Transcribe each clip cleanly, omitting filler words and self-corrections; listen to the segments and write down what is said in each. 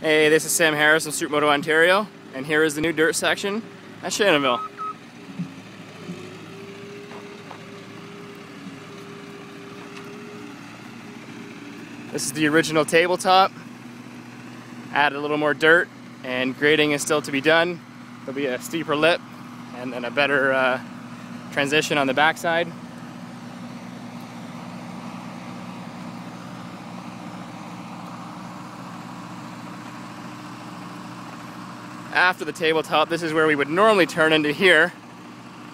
Hey, this is Sam Harris from Supermoto, Ontario, and here is the new dirt section at Shannonville. This is the original tabletop. Added a little more dirt, and grading is still to be done. There'll be a steeper lip and then a better transition on the backside. After the tabletop, this is where we would normally turn into here,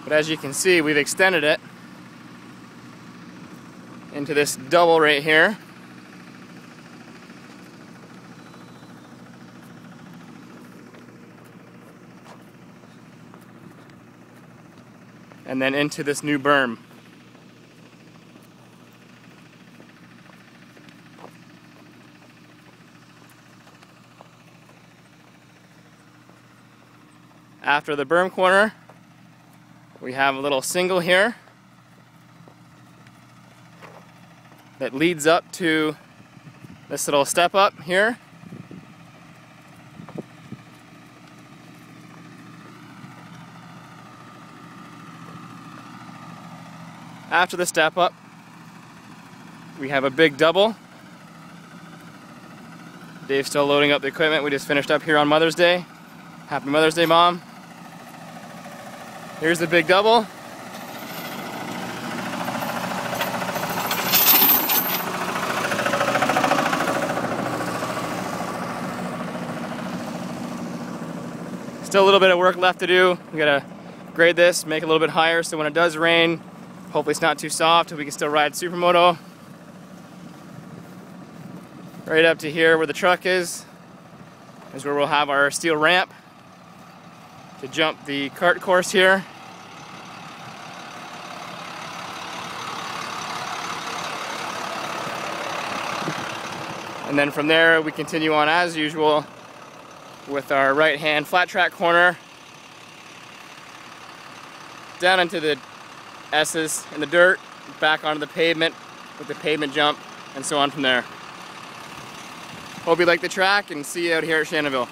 but as you can see, we've extended it into this double right here. And then into this new berm. After the berm corner, we have a little single here that leads up to this little step up here. After the step up, we have a big double. Dave's still loading up the equipment. We just finished up here on Mother's Day. Happy Mother's Day, Mom. Here's the big double. Still a little bit of work left to do. We gotta grade this, make it a little bit higher so when it does rain, hopefully it's not too soft, we can still ride Supermoto. Right up to here where the truck is where we'll have our steel ramp to jump the kart course here. And then from there we continue on as usual with our right hand flat track corner down into the S's in the dirt, back onto the pavement with the pavement jump, and so on from there. Hope you like the track, and see you out here at Shannonville.